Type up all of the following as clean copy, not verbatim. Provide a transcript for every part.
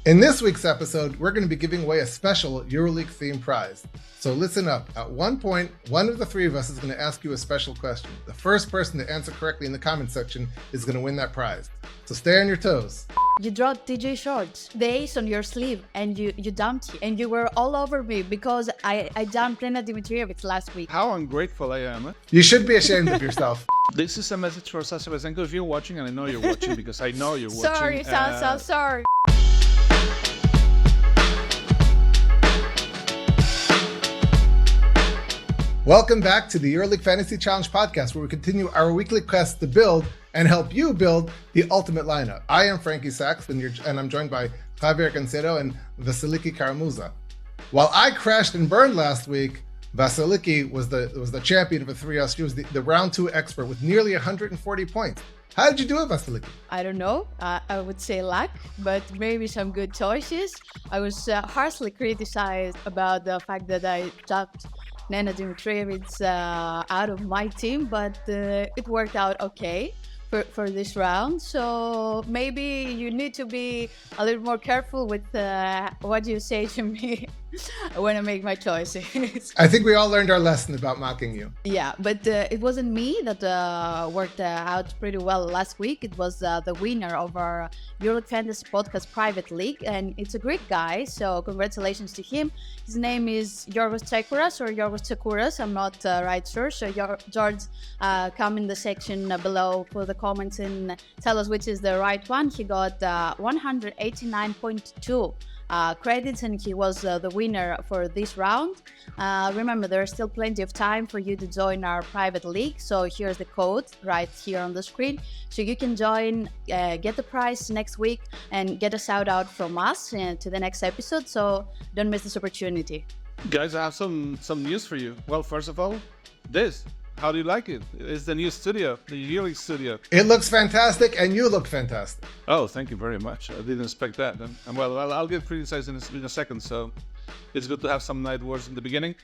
In this week's episode, we're going to be giving away a special EuroLeague themed prize. So listen up. At one point, one of the three of us is going to ask you a special question. The first person to answer correctly in the comment section is going to win that prize. So stay on your toes. You dropped DJ shorts, the ace on your sleeve, and you dumped it. And you were all over me because I dumped Lena Dimitrijevic last week. How ungrateful I am. You should be ashamed of yourself. This is a message for Sasha Vesenko. If you're watching, and I know you're watching because I know you're watching. Sorry, Sasa, sorry. Welcome back to the EuroLeague Fantasy Challenge podcast, where we continue our weekly quest to build and help you build the ultimate lineup. I am Frankie Sachs, and I'm joined by Javier Cancelo and Vasiliki Caramuza. While I crashed and burned last week, Vasiliki was the champion of a 3-0. She was the round 2 expert with nearly 140 points. How did you do it, Vasiliki? I don't know. I would say luck, but maybe some good choices. I was harshly criticized about the fact that I dropped Nena Dimitrijevic out of my team, but it worked out okay for this round. So maybe you need to be a little more careful with what you say to me when I make my choices. I think we all learned our lesson about mocking you. Yeah, but it wasn't me that worked out pretty well last week. It was the winner of our EuroLeague Fantasy podcast private league, and it's a great guy, so congratulations to him. His name is Yorgos Tsakouras or Yorgos Tsakouras, I'm not right sure. So George, come in the section below for the comments and tell us which is the right one. He got 189.2 credits, and he was the winner for this round. Remember, there is still plenty of time for you to join our private league, so here's the code right here on the screen, so you can join, get the prize next week, and get a shout out from us to the next episode, so don't miss this opportunity. Guys, I have some news for you. Well, first of all, this. How do you like it? It's the new studio, the EuroLeague studio. It looks fantastic, and you look fantastic. Oh, thank you very much. I didn't expect that. And well, I'll get criticized in a second, so it's good to have some nice words in the beginning.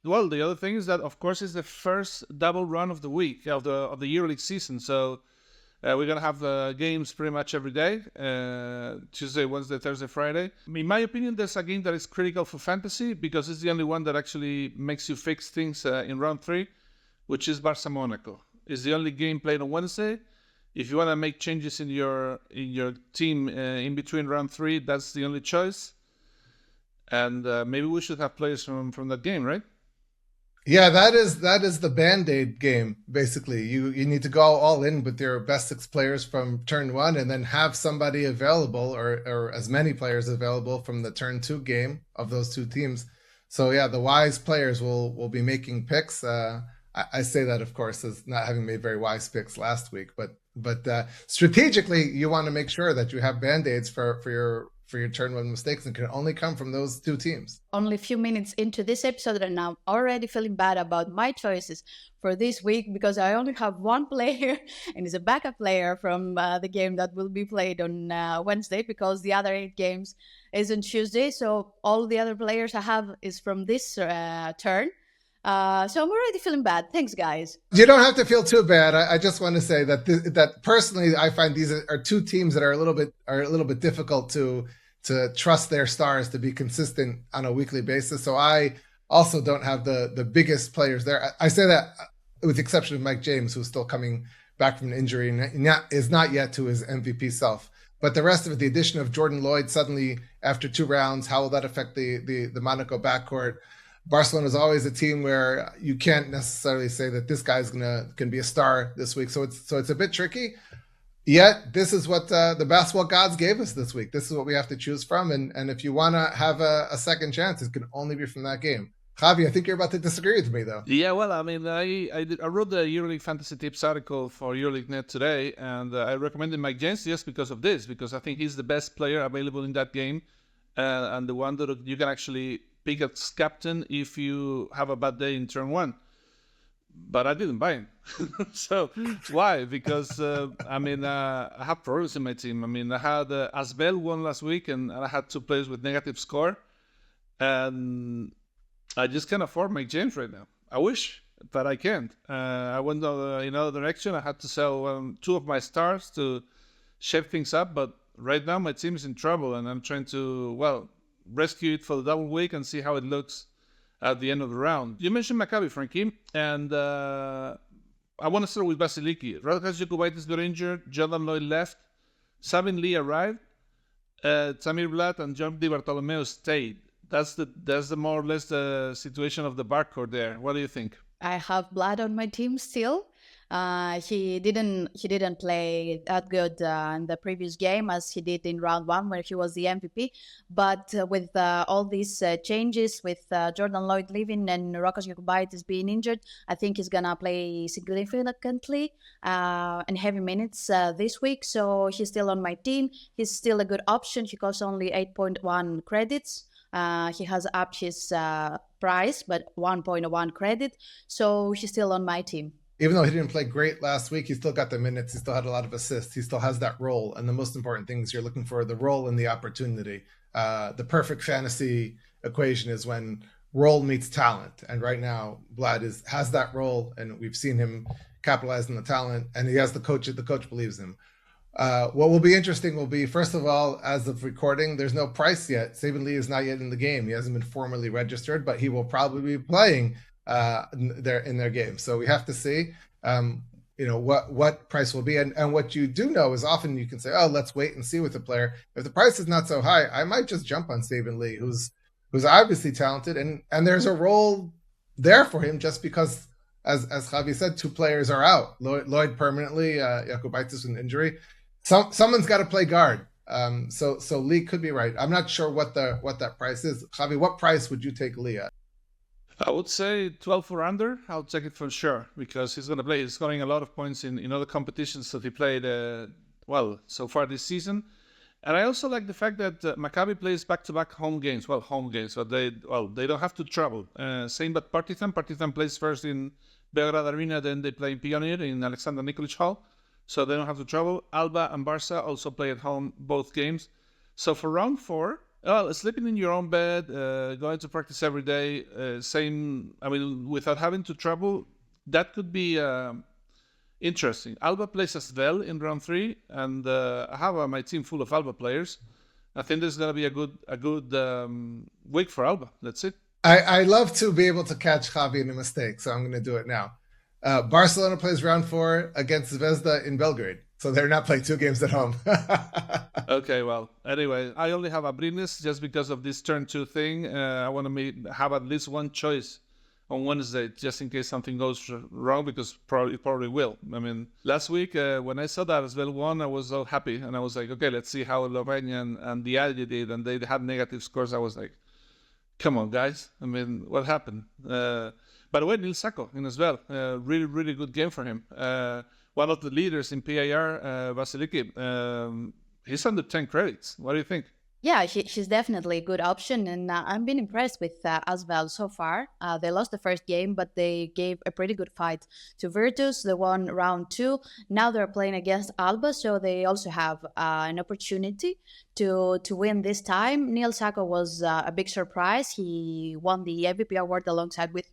Well, the other thing is that, of course, it's the first double run of the week of the EuroLeague season. So we're going to have games pretty much every day, Tuesday, Wednesday, Thursday, Friday. In my opinion, there's a game that is critical for fantasy because it's the only one that actually makes you fix things in round 3, which is Barca-Monaco. It's the only game played on Wednesday. If you want to make changes in your team in between round 3, that's the only choice. And maybe we should have players from that game, right? Yeah, that is the Band-Aid game, basically. You need to go all in with your best 6 players from turn 1 and then have somebody available or as many players available from the turn 2 game of those 2 teams. So yeah, the wise players will be making picks. I say that, of course, as not having made very wise picks last week, but strategically, you want to make sure that you have Band-Aids for your turn 1 mistakes, and can only come from those 2 teams. Only a few minutes into this episode, and I'm already feeling bad about my choices for this week because I only have one player, and it's a backup player from the game that will be played on Wednesday, because the other 8 games is on Tuesday. So all the other players I have is from this turn. So I'm already feeling bad. Thanks, guys. You don't have to feel too bad. I just want to say that personally, I find these are 2 teams that are a little bit difficult to trust their stars to be consistent on a weekly basis. So I also don't have the biggest players there. I say that with the exception of Mike James, who's still coming back from an injury and is not yet to his MVP self. But the rest of it, the addition of Jordan Lloyd suddenly after 2 rounds, how will that affect the Monaco backcourt? Barcelona is always a team where you can't necessarily say that this guy's can be a star this week. So it's a bit tricky. Yet this is what the basketball gods gave us this week. This is what we have to choose from. And if you want to have a second chance, it can only be from that game. Javi, I think you're about to disagree with me, though. Yeah, well, I mean, I wrote the EuroLeague Fantasy Tips article for EuroLeague Net today, and I recommended Mike James just because of this, because I think he's the best player available in that game, and the one that you can actually pick as captain if you have a bad day in turn 1. But I didn't buy him. So why? Because I have problems in my team. I mean, I had Asbel won last week, and I had 2 players with negative score, and I just can't afford Mike James right now. I wish. but I can't. I went in another direction. I had to sell 2 of my stars to shape things up, but right now my team is in trouble, and I'm trying to, rescue it for the double week and see how it looks at the end of the round. You mentioned Maccabi, Frankie, and I want to start with Vasiliki. Radkas Jokubaitis got injured, Jordan Lloyd left, Sabin Lee arrived, Tamir Blatt and John Di Bartolomeo stayed. That's the more or less the situation of the backcourt there. What do you think? I have Blood on my team still. He didn't play that good in the previous game as he did in round 1 where he was the MVP. But with all these changes, with Jordan Lloyd leaving and Rokas Jokubaitis being injured, I think he's gonna play significantly in heavy minutes this week. So he's still on my team. He's still a good option. He costs only 8.1 credits. He has upped his price, but 1.1 credit. So he's still on my team. Even though he didn't play great last week, he still got the minutes. He still had a lot of assists. He still has that role. And the most important thing is you're looking for the role and the opportunity. The perfect fantasy equation is when role meets talent. And right now, Vlad has that role, and we've seen him capitalize on the talent. And he has the coach. The coach believes him. What will be interesting will be, first of all, as of recording, there's no price yet. Sabin Lee is not yet in the game. He hasn't been formally registered, but he will probably be playing in their game. So we have to see, what price will be. And what you do know is often you can say, oh, let's wait and see with the player. If the price is not so high, I might just jump on Sabin Lee, who's obviously talented, and there's a role there for him just because, as Javi said, 2 players are out. Lloyd permanently, Jokubaitis with an injury. Someone's got to play guard. So Lee could be right. I'm not sure what that price is. Javi, what price would you take Lee at? I would say 12 or under. I'll take it for sure because he's going to play. He's scoring a lot of points in other competitions that he played, so far this season. And I also like the fact that Maccabi plays back-to-back home games. Well, home games, but they don't have to travel. Same but Partizan. Partizan plays first in Belgrade Arena, then they play in Pioneer in Alexander Nikolic Hall. So they don't have to travel. Alba and Barca also play at home both games. So for round 4, sleeping in your own bed, going to practice every day, without having to travel, that could be interesting. Alba plays as well in round 3, and I have my team full of Alba players. I think there's going to be a good week for Alba. That's it. I love to be able to catch Javi in a mistake, so I'm going to do it now. Barcelona plays round 4 against Zvezda in Belgrade. So they're not playing 2 games at home. Okay, well, anyway, I only have Abrines just because of this turn 2 thing. I want to have at least one choice on Wednesday, just in case something goes wrong, because it probably will. I mean, last week when I saw that as well won, I was so happy, and I was like, okay, let's see how Lorraine and the Aldi did, and they had negative scores. I was like, come on, guys. I mean, what happened? By the way, Nil Sacco in as well. Really, really good game for him. One of the leaders in PAR, Vasiliki, he's under 10 credits. What do you think? Yeah, she's definitely a good option, and I've been impressed with as well so far. They lost the first game, but they gave a pretty good fight to Virtus. They won round 2. Now they're playing against Alba, so they also have an opportunity to win this time. Nil Sacco was a big surprise. He won the MVP award alongside with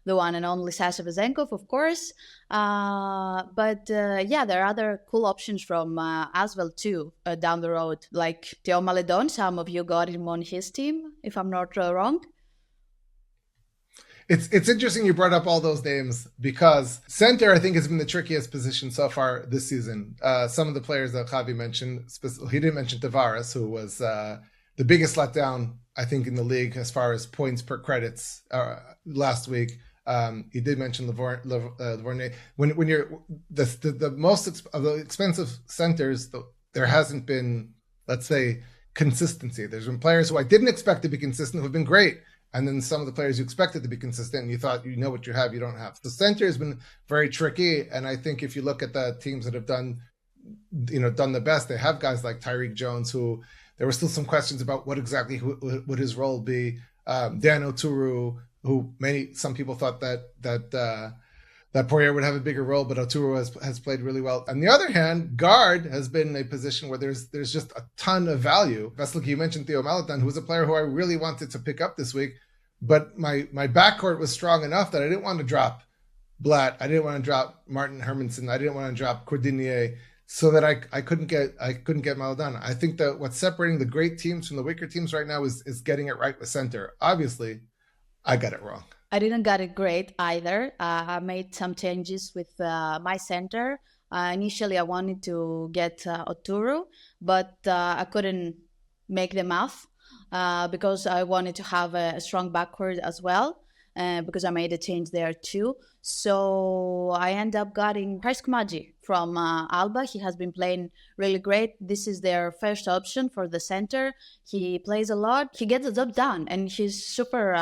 the one and only Sasha Vezenkov, of course. But there are other cool options from Asvel too down the road, like Theo Maledon. Some of you got him on his team, if I'm not wrong. It's interesting you brought up all those names because center, I think, has been the trickiest position so far this season. Some of the players that Javi mentioned, he didn't mention Tavares, who was the biggest letdown, I think, in the league as far as points per credits last week. He did mention Livorne. When you're the most of the expensive centers, there hasn't been, let's say, consistency. There's been players who I didn't expect to be consistent who've been great, and then some of the players you expected to be consistent, and you thought you know what you have, you don't have. The center has been very tricky, and I think if you look at the teams that have done the best, they have guys like Tyreek Jones, who there were still some questions about what exactly would his role be. Dan Oturu, who some people thought that Poirier would have a bigger role, but Oturu has played really well. On the other hand, guard has been a position where there's just a ton of value. Vasiliki, you mentioned Theo Maledon, who was a player who I really wanted to pick up this week, but my backcourt was strong enough that I didn't want to drop Blatt. I didn't want to drop Martin Hermanson. I didn't want to drop Cordinier, so that I couldn't get Maladona. I think that what's separating the great teams from the weaker teams right now is getting it right with center. Obviously, I got it wrong. I didn't get it great either. I made some changes with my center. Initially, I wanted to get Oturu, but I couldn't make the math because I wanted to have a strong backcourt as well, because I made a change there too. So I end up getting Christ Kumaji from Alba. He has been playing really great. This is their first option for the center. He plays a lot. He gets the job done, and he's super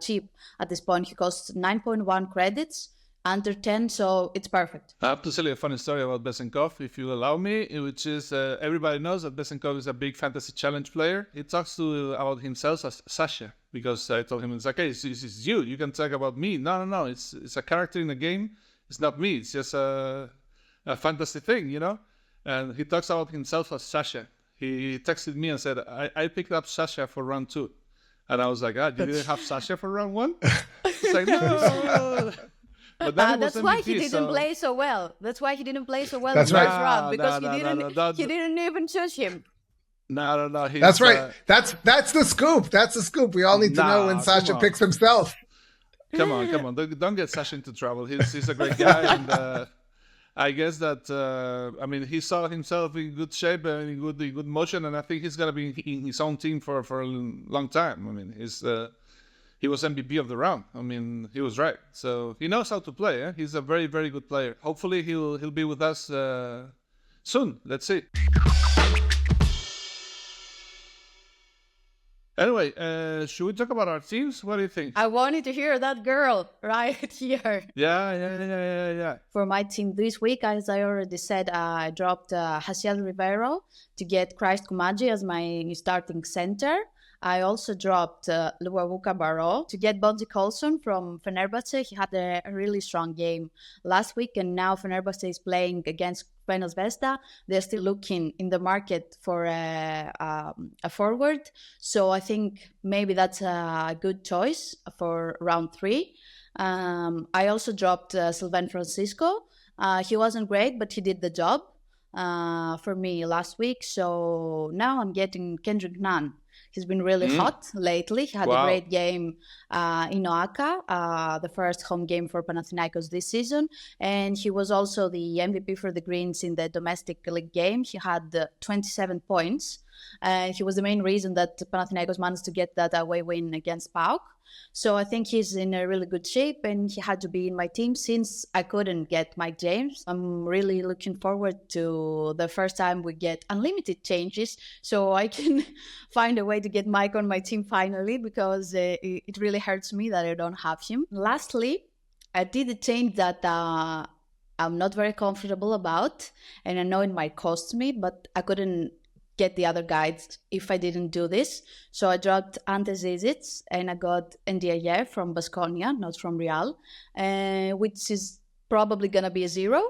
cheap at this point. He costs 9.1 credits, under 10, so it's perfect. I have to tell you a funny story about Besenkov, if you allow me, which is everybody knows that Besenkov is a big fantasy challenge player. He talks about himself as Sasha, because I told him, it's okay, it's you. You can talk about me. No. It's a character in the game. It's not me. It's just a fantasy thing, you know? And he talks about himself as Sasha. He texted me and said, I picked up Sasha for round 2. And I was like, you didn't have Sasha for round 1? It's like, no. But that's why he didn't play so well. That's why he didn't play so well That's in the right. first round, because he didn't even choose him. No. That's right. That's the scoop. That's the scoop. We all need to know when Sasha picks himself. Come on. Don't get Sasha into trouble. He's a great guy, and I guess that he saw himself in good shape and in good motion, and I think he's gonna be in his own team for a long time. I mean, he was MVP of the round. I mean, he was right. So he knows how to play. Eh? He's a very, very good player. Hopefully, he'll be with us soon. Let's see. Anyway, should we talk about our teams? What do you think? I wanted to hear that girl right here. Yeah. For my team this week, as I already said, I dropped Hasiel Rivero to get Christ Kumaji as my starting center. I also dropped Luwavuka Baro to get Bonzi Colson from Fenerbahce. He had a really strong game last week, and now Fenerbahce is playing against Crvena Zvezda. They're still looking in the market for a forward. So I think maybe that's a good choice for round 3. I also dropped Sylvain Francisco. He wasn't great, but he did the job for me last week. So now I'm getting Kendrick Nunn. He's been really hot lately. He had a great game in Oaxaca, the first home game for Panathinaikos this season. And he was also the MVP for the Greens in the domestic league game. He had 27 points. He was the main reason that Panathinaikos managed to get that away win against PAOK. So I think he's in a really good shape, and he had to be in my team since I couldn't get Mike James. I'm really looking forward to the first time we get unlimited changes, so I can find a way to get Mike on my team finally, because it really hurts me that I don't have him. Lastly, I did a change that I'm not very comfortable about, and I know it might cost me, but I couldn't get the other guides if I didn't do this. So I dropped Ante Zizic and I got Ndiaye from Baskonia, not from Real, which is probably going to be a 0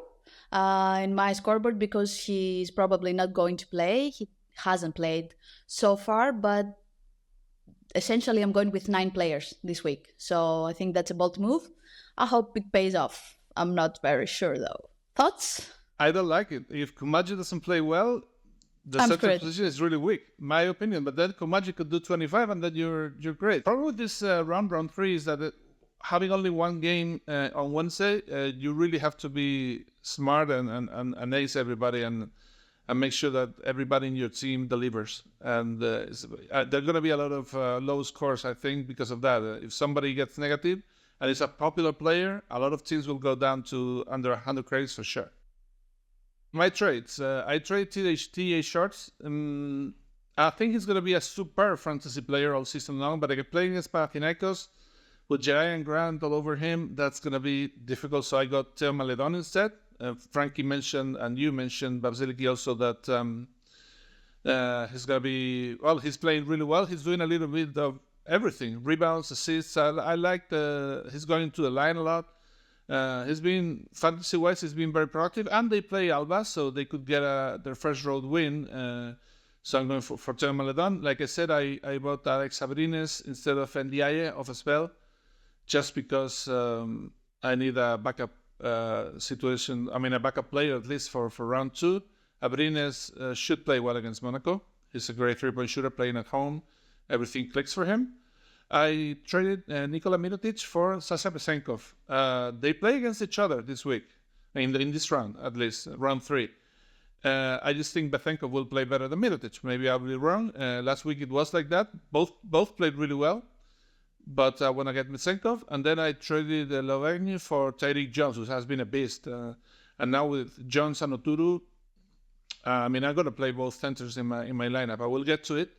in my scoreboard because he's probably not going to play. He hasn't played so far, but essentially I'm going with 9 players this week. So I think that's a bold move. I hope it pays off. I'm not very sure though. Thoughts? I don't like it. If Kumaji doesn't play well, the center position is really weak, my opinion. But then Kumaji could do 25, and then you're great. Problem with this round 3 is that having only one game on Wednesday, you really have to be smart and ace everybody and make sure that everybody in your team delivers. And there are going to be a lot of low scores, I think, because of that. If somebody gets negative and it's a popular player, a lot of teams will go down to under 100 credits for sure. My trades. I trade T.A. Shorts. I think he's going to be a super fantasy player all season long, but playing against Panathinaikos with Jai and Grant all over him, that's going to be difficult. So I got Theo Maledon instead. Frankie mentioned, and you mentioned, Vasiliki also, that he's going to be, he's playing really well. He's doing a little bit of everything. Rebounds, assists. I like he's going to the line a lot. He's been, fantasy-wise, he's been very productive, and they play Alba, so they could get their first road win. So I'm going for Theo Maledon. Like I said, I bought Alex Sabrines instead of Ndiaye of a spell, just because I need a backup situation. I mean, a backup player at least for round 2. Abrines should play well against Monaco. He's a great 3-point shooter playing at home. Everything clicks for him. I traded Nikola Mirotic for Sasha Besenkov. They play against each other this week, in this round at least, round 3. I just think Besenkov will play better than Mirotic. Maybe I'll be wrong. Last week it was like that. Both played really well. But I want to get Besenkov. And then I traded Lovergne for Tyreek Jones, who has been a beast. And now with Jones and Oturu, I'm going to play both centers in my lineup. I will get to it.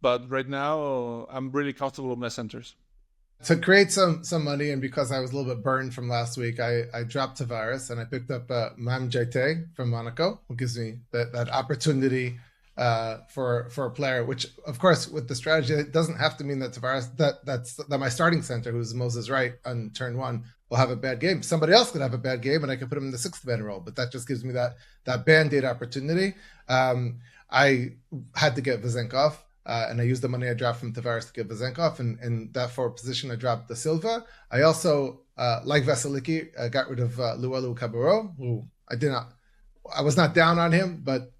But right now, I'm really comfortable with my centers. To create some money, and because I was a little bit burned from last week, I dropped Tavares and I picked up Mam Jaite from Monaco, who gives me that opportunity for a player, which, of course, with the strategy, it doesn't have to mean that Tavares, that my starting center, who's Moses Wright on turn 1, will have a bad game. Somebody else could have a bad game, and I could put him in the 6th man role, but that just gives me that band-aid opportunity. I had to get Vezenkov. And I used the money I dropped from Tavares to get Vezenkov, and in that forward position, I dropped Da Silva. I also, like Vasiliki, got rid of Luelu Cabarro, who I was not down on him, but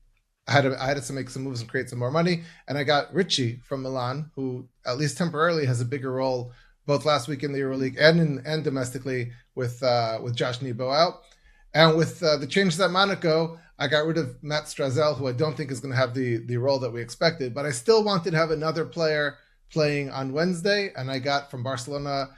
I had to make some moves and create some more money. And I got Ricci from Milan, who at least temporarily has a bigger role both last week in the EuroLeague and domestically with Josh Nebo out. And with the changes at Monaco, I got rid of Matt Strazel, who I don't think is going to have the role that we expected, but I still wanted to have another player playing on Wednesday, and I got from Barcelona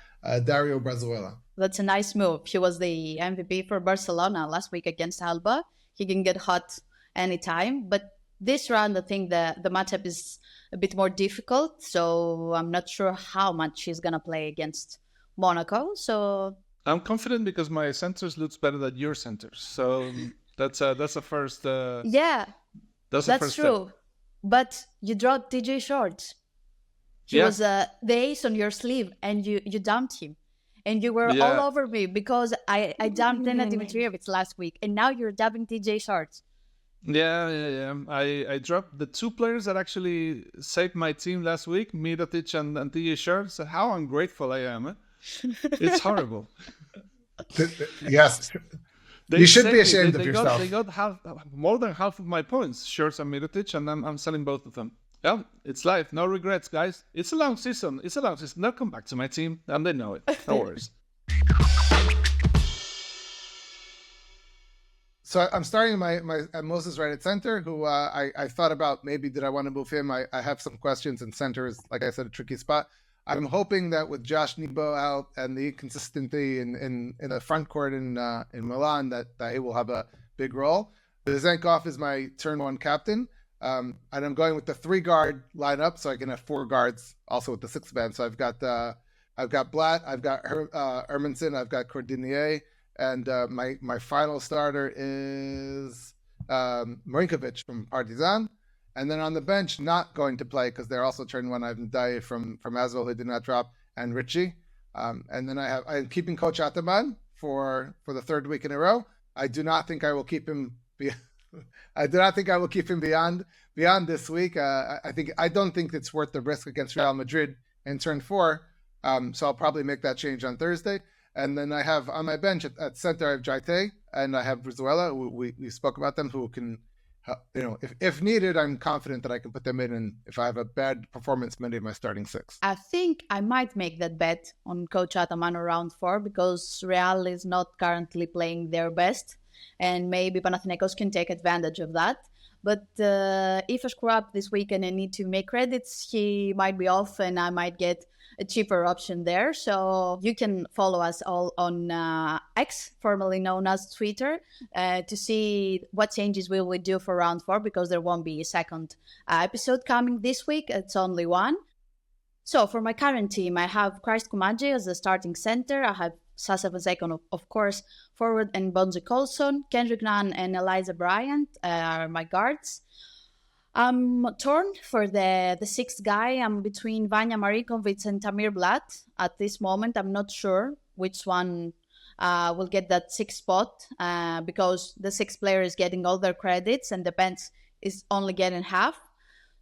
Dario Brazuela. That's a nice move. He was the MVP for Barcelona last week against Alba. He can get hot anytime, but this round, I think the matchup is a bit more difficult, so I'm not sure how much he's going to play against Monaco. So I'm confident because my centers looks better than your centers, so... That's a first. Yeah, that's true. Step. But you dropped DJ Shorts. He was the ace on your sleeve, and you dumped him, and you were all over me because I dumped Nenad Dimitrievich last week, and now you're dumping DJ Shorts. Yeah. I dropped the 2 players that actually saved my team last week, Mirotic and DJ Shorts. How ungrateful I am! Eh? It's horrible. Yes. You should be ashamed of yourself. They got more than half of my points, Shorts and Mirotic, and I'm selling both of them. Yeah, it's life. No regrets, guys. It's a long season. They'll come back to my team, and they know it. No worries. So I'm starting my Moses Wright at center, who I thought about maybe did I want to move him. I have some questions, and center is, like I said, a tricky spot. I'm hoping that with Josh Nebo out and the inconsistency in the front court in Milan, that he will have a big role. Vezenkov is my turn 1 captain, and I'm going with the 3-guard lineup, so I can have 4 guards also with the 6th man. So I've got Blatt, I've got Hermanson, I've got Cordinier, and my final starter is Marinkovic from Partizan. And then on the bench, not going to play because they're also turn 1. I've Ndaye from Asvel, who did not drop, and Ricci. And then I'm keeping Coach Ataman for the 3rd week in a row. I do not think I will keep him. Beyond this week. I don't think it's worth the risk against Real Madrid in turn 4. So I'll probably make that change on Thursday. And then I have on my bench at center, I have Jaite and I have Brizuela. We spoke about them, who can. If needed, I'm confident that I can put them in, and if I have a bad performance, many of my starting 6. I think I might make that bet on Coach Ataman around 4 because Real is not currently playing their best, and maybe Panathinaikos can take advantage of that. But if I screw up this weekend and need to make credits, he might be off, and I might get a cheaper option there. So you can follow us all on X, formerly known as Twitter, to see what changes we will do for round 4, because there won't be a second episode coming this week. It's only 1. So for my current team, I have Christ Kumaji as the starting center. I have Sasa Vezenkov, of course, forward, and Bonzi Colson. Kendrick Nunn and Eliza Bryant are my guards. I'm torn for the 6th guy. I'm between Vanya Marinkovic and Tamir Blatt. At this moment, I'm not sure which one will get that 6th spot because the 6th player is getting all their credits and the bench is only getting half.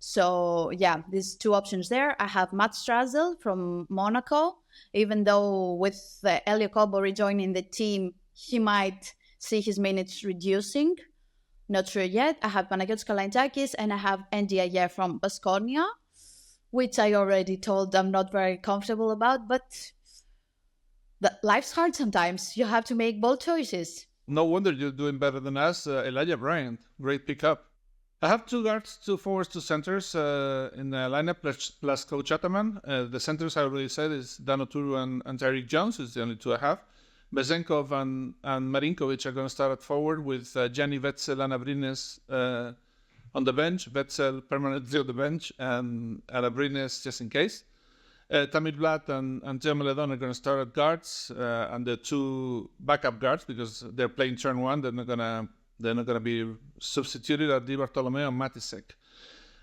So yeah, there's 2 options there. I have Matt Strazel from Monaco Even though with Elio Kobo rejoining the team, he might see his minutes reducing. Not sure yet. I have Panathinaikos Kalaitzakis and I have NDIA from Baskonia, which I already told I'm not very comfortable about, but life's hard sometimes. You have to make bold choices. No wonder you're doing better than us. Elijah Bryant, great pickup. I have 2 guards, 2 forwards, 2 centers in the lineup plus Coach Ataman. The centers I already said is Dan Oturu and Tyreek Jones is the only 2 I have. Bezenkov and Marinkovic are going to start at forward with Gianni Wetzel and Abrines on the bench. Wetzel permanently on the bench and Abrines just in case. Tamir Blatt and Theo Meledon are going to start at guards and the 2 backup guards because they're playing turn 1. They're not going to be substituted at Di Bartolomeo and Matisek.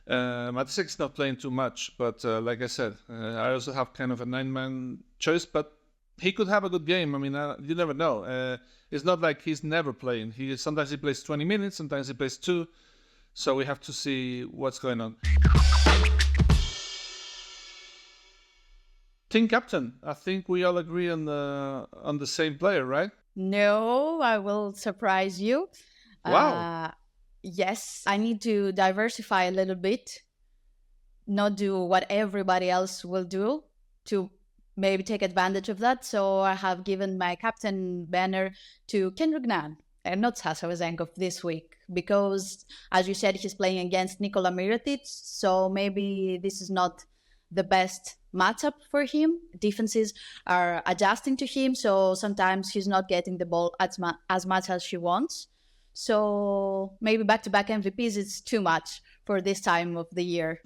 Matisek's not playing too much, but like I said, I also have kind of a 9-man choice, but he could have a good game. I mean, you never know. It's not like he's never playing. Sometimes he plays 20 minutes, sometimes he plays 2. So we have to see what's going on. Team captain. I think we all agree on the same player, right? No, I will surprise you. Wow. Yes, I need to diversify a little bit. Not do what everybody else will do to maybe take advantage of that. So I have given my captain banner to Kendrick Nunn and not Sasa Vezenkov this week because, as you said, he's playing against Nikola Mirotic. So maybe this is not the best matchup for him. Defenses are adjusting to him, so sometimes he's not getting the ball as much as he wants. So maybe back-to-back MVPs is too much for this time of the year.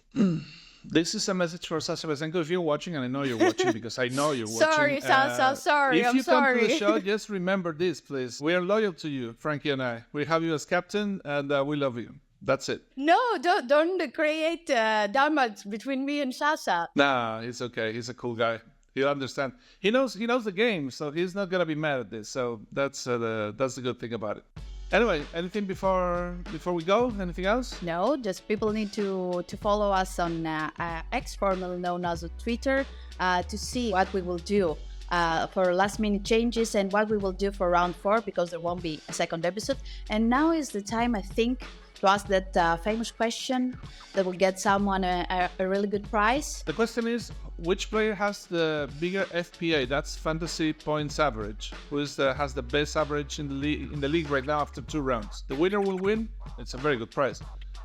This is a message for Sasha Vezenko. If you're watching, and I know you're watching because I know you're watching. Sorry, Sasa, sorry, If you come to the show, just remember this, please. We are loyal to you, Frankie and I. We have you as captain, and we love you. That's it. No, don't create damage between me and Sasa. Nah, it's okay. He's a cool guy. He'll understand. He knows the game, so he's not gonna be mad at this. So that's the good thing about it. Anyway, anything before we go? Anything else? No, just people need to follow us on X, formerly known as Twitter, to see what we will do for last-minute changes and what we will do for round 4 because there won't be a second episode. And now is the time, I think, to ask that famous question that will get someone a really good prize. The question is, which player has the bigger FPA? That's fantasy points average. Who has the best average in the league right now after 2 rounds? The winner will win. It's a very good prize.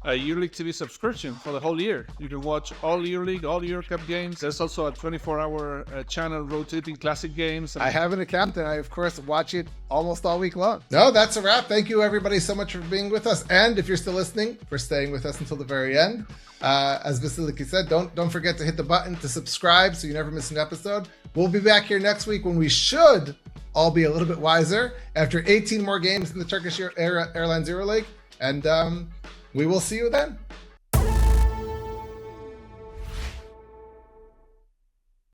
A EuroLeague TV subscription for the whole year. You can watch all EuroLeague, all EuroCup games. There's also a 24-hour channel rotating classic games. I have an account and I, of course, watch it almost all week long. No, that's a wrap. Thank you, everybody, so much for being with us. And if you're still listening, for staying with us until the very end. As Vasiliki said, don't forget to hit the button to subscribe so you never miss an episode. We'll be back here next week when we should all be a little bit wiser after 18 more games in the Turkish Airlines EuroLeague. And we will see you then.